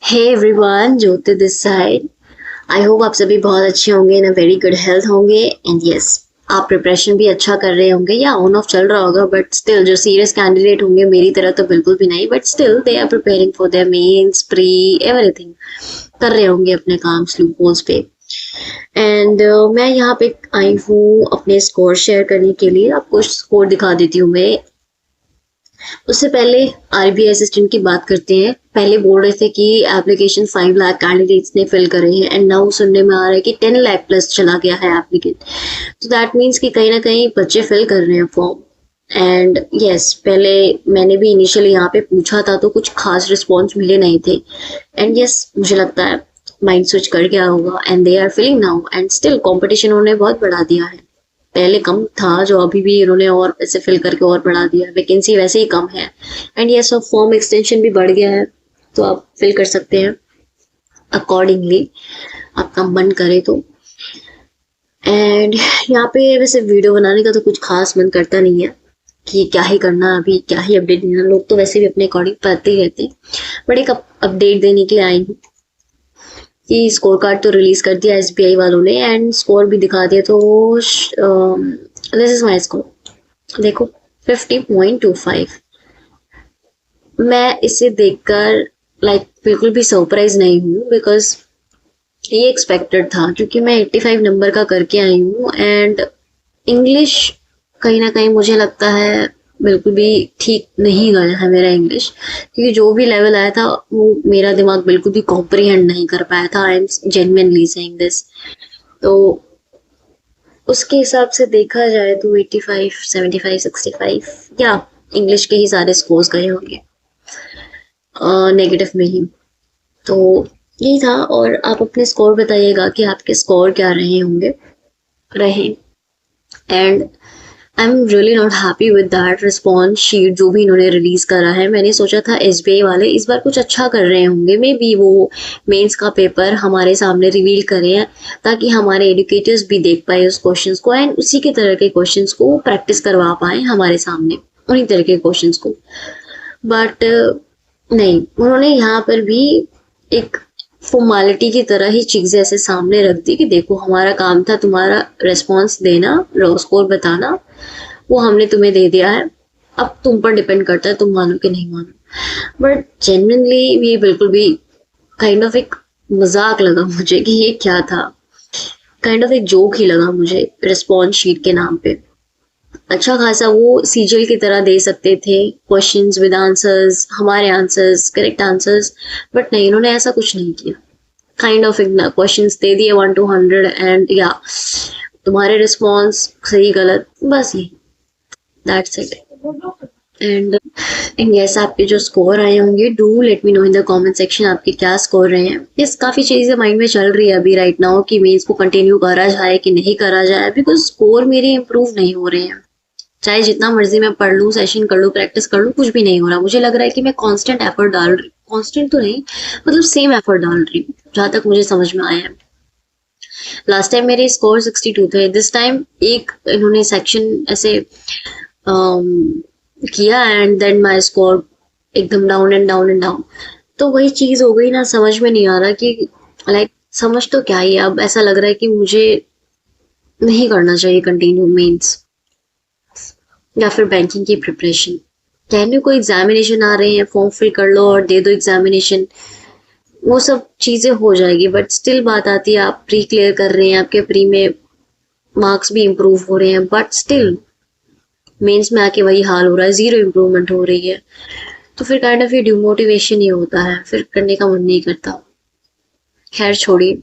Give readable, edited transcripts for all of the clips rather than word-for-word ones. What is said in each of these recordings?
Hey everyone, Jyoti this side. I hope आप सभी बहुत अच्छे होंगे, in a very good health होंगे। एंड यस, आप प्रिपरेशन भी अच्छा कर रहे होंगे या ऑन ऑफ चल रहा होगा, बट स्टिल जो सीरियस कैंडिडेट होंगे मेरी तरह तो बिल्कुल भी नहीं, but still they are preparing for their mains, pre, everything कर रहे होंगे अपने काम स्लू पोल्स पे। एंड मैं यहाँ पे आई हूँ अपने स्कोर शेयर करने के लिए। आपको स्कोर दिखा देती हूँ मैं। उससे पहले आरबीआई असिस्टेंट की बात करते हैं। पहले बोल रहे थे कि एप्लीकेशन 5 लाख कैंडिडेट्स ने फिल करे हैं, एंड नाउ सुनने में आ रहा है कि 10 लाख प्लस चला गया है एप्लीकेंट। तो दैट मीन्स कि कहीं ना कहीं बच्चे फिल कर रहे हैं फॉर्म। एंड यस, पहले मैंने भी इनिशियली यहाँ पे पूछा था तो कुछ खास रिस्पॉन्स मिले नहीं थे। एंड यस, मुझे लगता है माइंड स्विच कर गया होगा and they are feeling now. And still competition उन्होंने बहुत बढ़ा दिया है। पहले कम था जो अभी भी इन्होंने और ऐसे फिल करके और बढ़ा दिया। वैकेंसी वैसे ही कम है एंड ये सब फॉर्म एक्सटेंशन भी बढ़ गया है, तो आप फिल कर सकते हैं अकॉर्डिंगली, आपका मन करे तो। एंड यहाँ पे वैसे वीडियो बनाने का तो कुछ खास मन करता नहीं है कि क्या ही करना, अभी क्या ही अपडेट देना। लोग तो वैसे भी अपने अकॉर्डिंग पढ़ते ही रहते हैं, बट एक अपडेट देने के लिए आई हूँ कि स्कोर कार्ड तो रिलीज कर दिया एसबीआई वालों ने एंड स्कोर भी दिखा दिया। तो दिस इज माई स्कोर, देखो 50.25। मैं इसे देखकर बिल्कुल भी सरप्राइज नहीं हूँ, बिकॉज ये एक्सपेक्टेड था, क्योंकि मैं 85 नंबर का करके आई हूँ। एंड इंग्लिश कहीं ना कहीं मुझे लगता है बिल्कुल भी ठीक नहीं गया है मेरा इंग्लिश, क्योंकि जो भी लेवल आया था वो मेरा दिमाग बिल्कुल भी कॉम्प्रिहेंड नहीं कर पाया था। I am genuinely saying this. तो उसके हिसाब से देखा जाए तो 85, 75, 65 या इंग्लिश के ही सारे स्कोर्स गए होंगे नेगेटिव में ही। तो यही था। और आप अपने स्कोर बताइएगा कि आपके स्कोर क्या रहे। And I am really not happy with that response sheet जो भी इन्होंने रिलीज करा है। मैंने सोचा था एसबीआई वाले इस बार कुछ अच्छा कर रहे होंगे, मे बी वो मेंस का पेपर हमारे सामने रिवील करें ताकि हमारे एडुकेटर्स भी देख पाए उस क्वेश्चंस को एंड उसी के तरह के क्वेश्चंस को प्रैक्टिस करवा पाए हमारे सामने, उन्हीं तरह के क्वेश्चंस को। बट नहीं, उन्होंने यहाँ पर भी एक फॉर्मेलिटी की तरह ही चीजें ऐसे सामने रख दी कि देखो हमारा काम था तुम्हारा रेस्पॉन्स देना, रो स्कोर बताना, वो हमने तुम्हें दे दिया है, अब तुम पर डिपेंड करता है तुम मानो कि नहीं मानो। बट जेन्युइनली ये बिल्कुल भी काइंड ऑफ एक मजाक लगा मुझे कि ये क्या था। काइंड ऑफ एक जोक ही लगा मुझे रिस्पॉन्स शीट के नाम पे। अच्छा खासा वो सीजीएल की तरह दे सकते थे, क्वेश्चंस विद आंसर्स, हमारे आंसर्स, करेक्ट आंसर्स, बट नहीं, इन्होंने ऐसा कुछ नहीं किया। काइंड ऑफ क्वेश्चंस दे दिए 1 to 100 एंड या तुम्हारे रिस्पॉन्स सही गलत, बस ये, दैट्स इट। एंड यस, आपके जो स्कोर आए होंगे, do let me know in the comment section आपके क्या स्कोर रहे हैं। यस, काफी चीजें माइंड में चल रही है अभी राइट नाउ कि मेंस को कंटिन्यू करा जाए कि नहीं करा जाए, बिकॉज स्कोर मेरे इंप्रूव नहीं हो रहे हैं। चाहे जितना मर्जी मैं पढ़ लूँ, सेशन कर लूँ, प्रैक्टिस कर लूँ, कुछ भी नहीं हो रहा। मुझे लग रहा है कि मैं कांस्टेंट एफर्ट डाल रही, कांस्टेंट तो नहीं, मतलब सेम एफर्ट डाल रही हूँ, जहां तक मुझे समझ में आया है। लास्ट टाइम मेरे स्कोर 62 थे, दिस टाइम एक इन्होंने सेक्शन ऐसे किया एंड देन माय स्कोर एकदम down and down and down. तो वही चीज हो गई ना, समझ में नहीं आ रहा कि समझ तो क्या ही, अब ऐसा लग रहा है कि मुझे नहीं करना चाहिए कंटिन्यू मेंस या फिर बैंकिंग की प्रिपरेशन। कहने को एग्जामिनेशन आ रहे हैं, फॉर्म फिल कर लो और दे दो एग्जामिनेशन, वो सब चीजें हो जाएगी, बट स्टिल बात आती है आप प्री क्लियर कर रहे हैं, आपके प्री में मार्क्स भी इम्प्रूव हो रहे हैं, बट स्टिल मेंस में आके वही हाल हो रहा है, जीरो इम्प्रूवमेंट हो रही है। तो फिर काइंड ऑफ ये डिमोटिवेशन ही होता है, फिर करने का मन नहीं करता। खैर छोड़िए,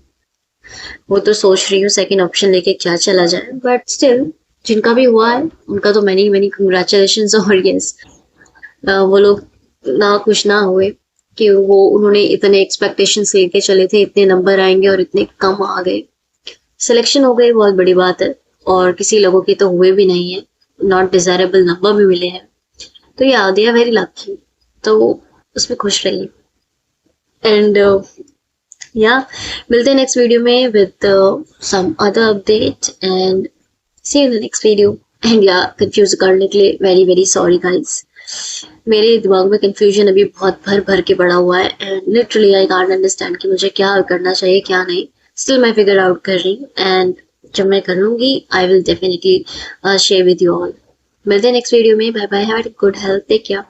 वो तो सोच रही हूँ सेकंड ऑप्शन लेके क्या चला जाए, बट स्टिल जिनका भी हुआ है उनका तो मैनी मैनी कंग्रेचुलेशन। और यस, वो लोग ना खुश ना हुए कि वो उन्होंने इतने एक्सपेक्टेशंस लेके चले थे, इतने नंबर आएंगे और इतने कम आ गए। सिलेक्शन हो गई बहुत बड़ी बात है, और किसी लोगों की तो हुए भी नहीं है, नॉट डिजायरेबल नंबर भी मिले हैं, तो ये दे आर वेरी लकी, तो उसमें खुश रहिए। एंड या मिलते हैं नेक्स्ट वीडियो में with some other update and see you in the next video. And yeah confuse करने के लिए वेरी वेरी सॉरी गाइस। मेरे दिमाग में कंफ्यूजन अभी बहुत भर भर के पड़ा हुआ है and literally I can't understand कि मुझे क्या करना चाहिए क्या नहीं। स्टिल मैं फिगर आउट कर रही हूँ एंड जब मैं कर लूंगी I will definitely share with you all. मिलते हैं नेक्स्ट वीडियो में। Bye bye, have a good health, take care.